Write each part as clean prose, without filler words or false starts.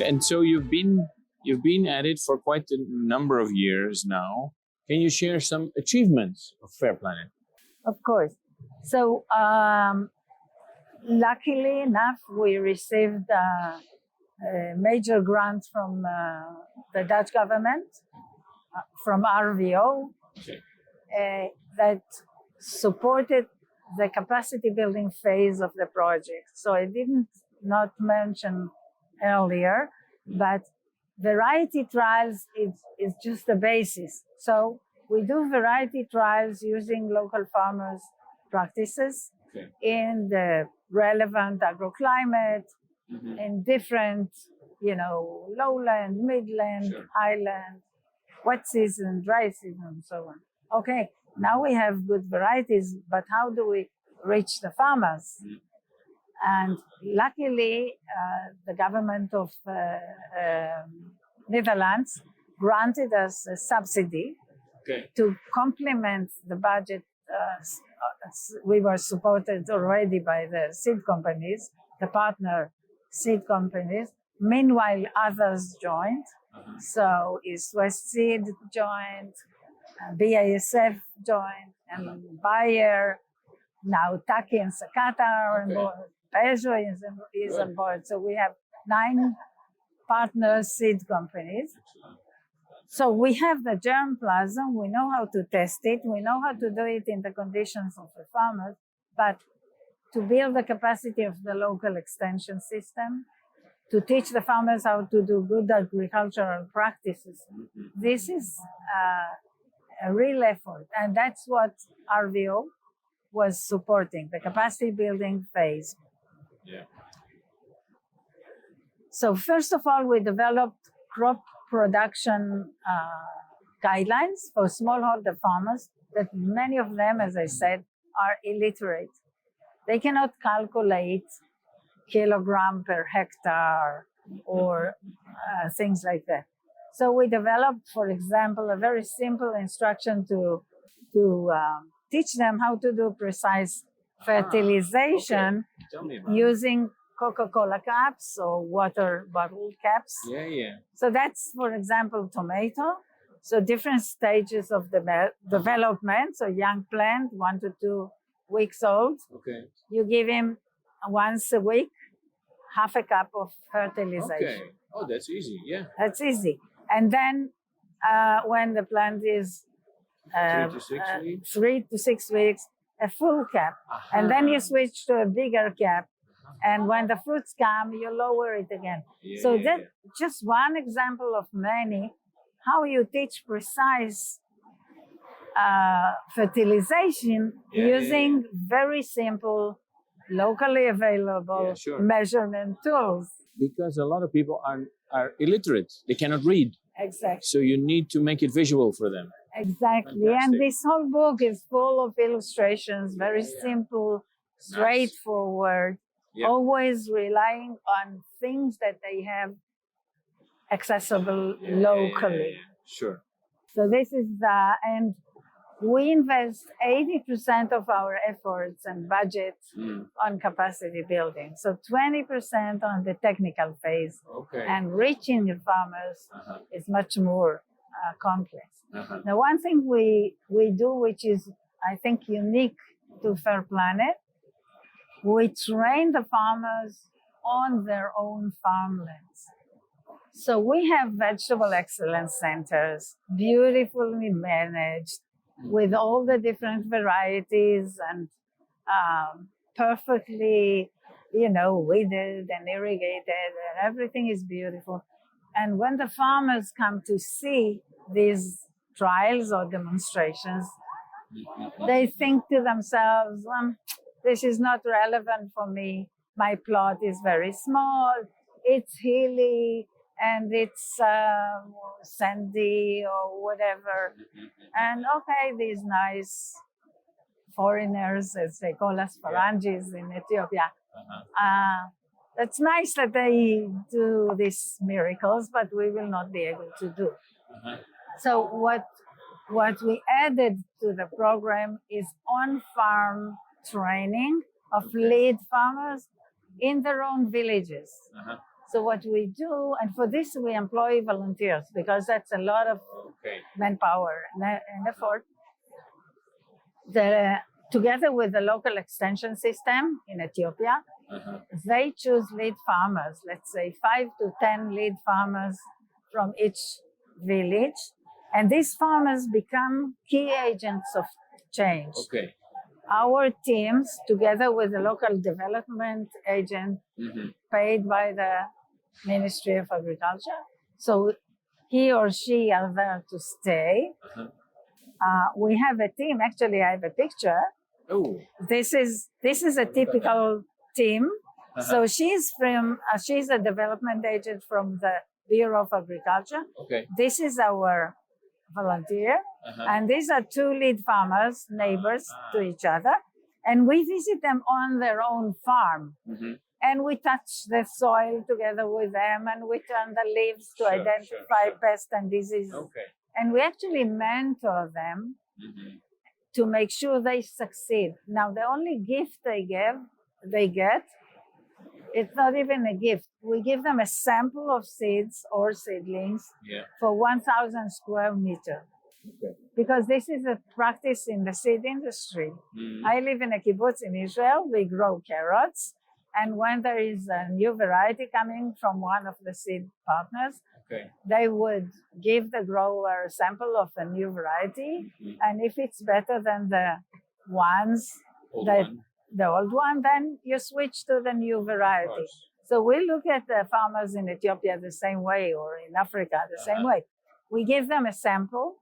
And so you've been at it for quite a number of years now. Can you share some achievements of Fair Planet? Of course. So, luckily enough, we received a major grant from the Dutch government, from RVO, that supported the capacity building phase of the project. So I didn't not mention earlier, but variety trials is just the basis. So we do variety trials using local farmers' practices in the relevant agroclimate, in different, lowland, midland, highland, wet season, dry season, and so on. Okay, now we have good varieties, but how do we reach the farmers? And luckily, the government of Netherlands granted us a subsidy to complement the budget. We were supported already by the seed companies, the partner seed companies. Meanwhile, others joined. So West Seed joined, BASF joined, and Bayer, now Taki and Sakata are on board, Peugeot is on board. So we have 9 partner seed companies. So we have the germplasm, we know how to test it, we know how to do it in the conditions of the farmers, but to build the capacity of the local extension system, to teach the farmers how to do good agricultural practices, this is a real effort. And that's what RVO was supporting, the capacity building phase. So first of all, we developed crop production guidelines for smallholder farmers that many of them, as I said, are illiterate. They cannot calculate kilogram per hectare or things like that. So we developed, for example, a very simple instruction to teach them how to do precise fertilization using Coca-Cola caps or water bottle caps. So that's, for example, tomato. So different stages of the development. So young plant, 1 to 2 weeks old. You give him once a week, half a cup of fertilization. Oh, that's easy. That's easy. And then when the plant is 3 to 6 weeks, a full cap. And then you switch to a bigger cap. And when the fruits come, you lower it again. So that's just one example of many, how you teach precise fertilization using very simple, locally available measurement tools. Because a lot of people are illiterate. They cannot read. Exactly. So you need to make it visual for them. Exactly. Fantastic. And this whole book is full of illustrations, very simple, straightforward, always relying on things that they have accessible locally. Sure. So this is and we invest 80% of our efforts and budget on capacity building. So 20% on the technical phase. And reaching the farmers is much more complex. Now, one thing we do, which is, I think, unique to Fair Planet, we train the farmers on their own farmlands. So we have vegetable excellence centers, beautifully managed, with all the different varieties and perfectly, weeded and irrigated, and everything is beautiful. And when the farmers come to see these trials or demonstrations, they think to themselves, this is not relevant for me. My plot is very small, it's hilly, and it's sandy or whatever. And these nice foreigners, as they call us, Farangis in Ethiopia, it's nice that they do these miracles, but we will not be able to do. So what we added to the program is on-farm training of lead farmers in their own villages. So what we do, and for this we employ volunteers because that's a lot of manpower and effort. Together with the local extension system in Ethiopia, they choose lead farmers, let's say 5 to 10 lead farmers from each village. And these farmers become key agents of change. Our teams, together with the local development agent paid by the Ministry of Agriculture, so he or she are there to stay. We have a team. Actually, I have a picture. Oh, This is a typical team. So she's a development agent from the Bureau of Agriculture. This is our volunteer, and these are 2 lead farmers, neighbors to each other, and we visit them on their own farm. And we touch the soil together with them, and we turn the leaves to identify pests and diseases. And we actually mentor them to make sure they succeed. Now, the only gift they get, it's not even a gift. We give them a sample of seeds or seedlings for 1,000 square meters. Because this is a practice in the seed industry. I live in a kibbutz in Israel. We grow carrots. And when there is a new variety coming from one of the seed partners, they would give the grower a sample of a new variety. And if it's better than the old one, then you switch to the new variety. So we look at the farmers in Ethiopia the same way, or in Africa the same way. We give them a sample.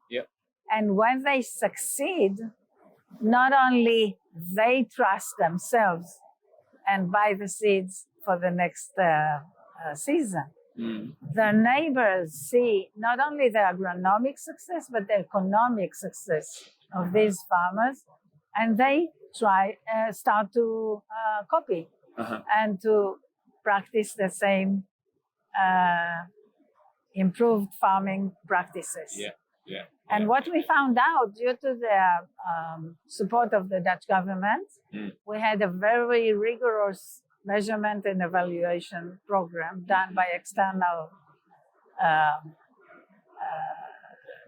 And when they succeed, not only they trust themselves and buy the seeds for the next season, their neighbors see not only the agronomic success, but the economic success of these farmers, and they start to copy and to practice the same improved farming practices. And what we found out, due to the support of the Dutch government, we had a very rigorous measurement and evaluation program done by external,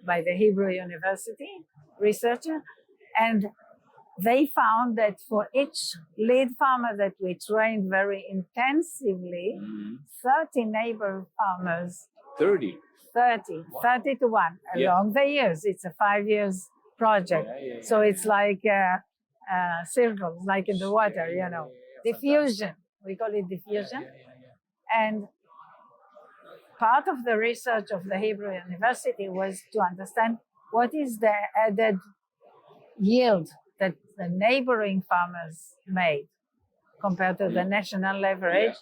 by the Hebrew University researcher. And they found that for each lead farmer that we trained very intensively, 30 neighbor farmers. 30 to 1 along the years. It's a 5 years project. So it's like circles, like in the water, diffusion. We call it diffusion. And part of the research of the Hebrew University was to understand what is the added yield that the neighboring farmers made compared to the national average.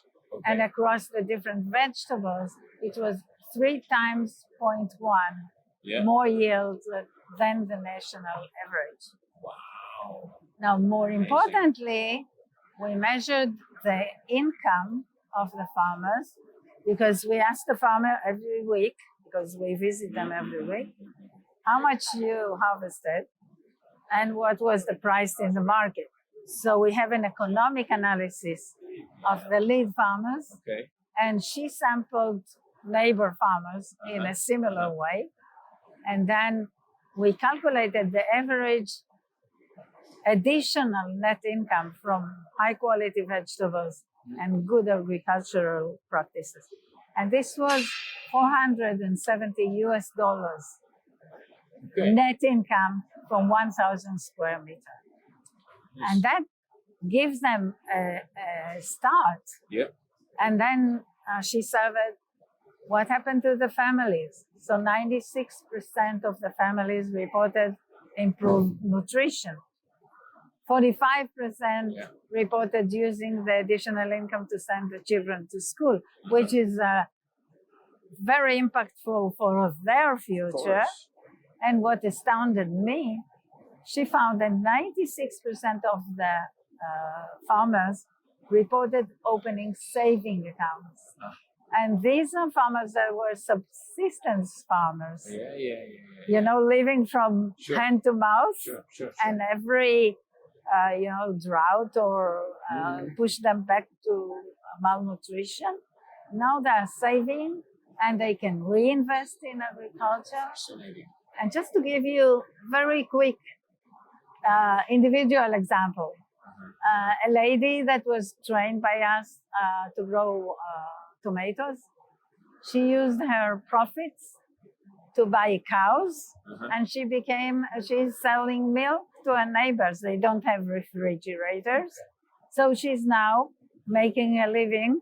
And across the different vegetables, it was 3 times 0.1 more yield than the national average. Wow. Now, more importantly, we measured the income of the farmers, because we asked the farmer every week, because we visit them every week, how much you harvested and what was the price in the market. So we have an economic analysis of the lead farmers, and she sampled neighbor farmers in a similar way. And then we calculated the average additional net income from high quality vegetables and good agricultural practices. And this was $470 net income from 1,000 square meters. And that gives them a start. And then she surveyed what happened to the families. So 96% of the families reported improved nutrition. 45% reported using the additional income to send the children to school, which is very impactful for their future. And what astounded me, she found that 96% of the farmers reported opening saving accounts. And these are farmers that were subsistence farmers, living from hand to mouth, and every drought or push them back to malnutrition, now they are saving and they can reinvest in agriculture. Fascinating. And just to give you very quick individual example, a lady that was trained by us to grow tomatoes, she used her profits to buy cows, and she's selling milk to her neighbors. They don't have refrigerators. So she's now making a living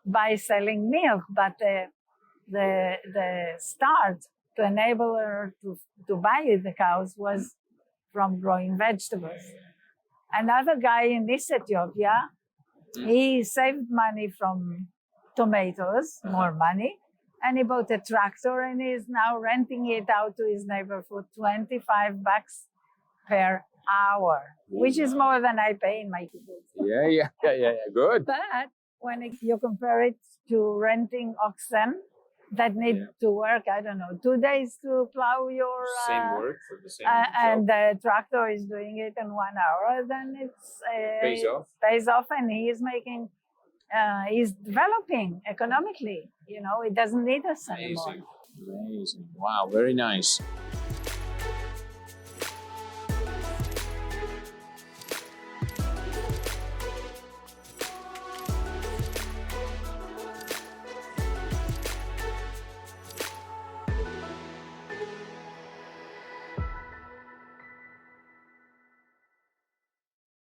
by selling milk. But the start to enable her to buy the cows was from growing vegetables. Another guy in East Ethiopia, he saved money from tomatoes, more money, and he bought a tractor and he's now renting it out to his neighbor for $25 per hour, which is more than I pay in my kibbutz. Yeah. Good. But when you compare it to renting oxen that need to work, I don't know, 2 days to plow your... Same work for the same and job. the tractor is doing it in 1 hour, then Pays off. Pays off, and he is making... he's developing economically. You know, it doesn't need us anymore. Amazing. Wow, very nice.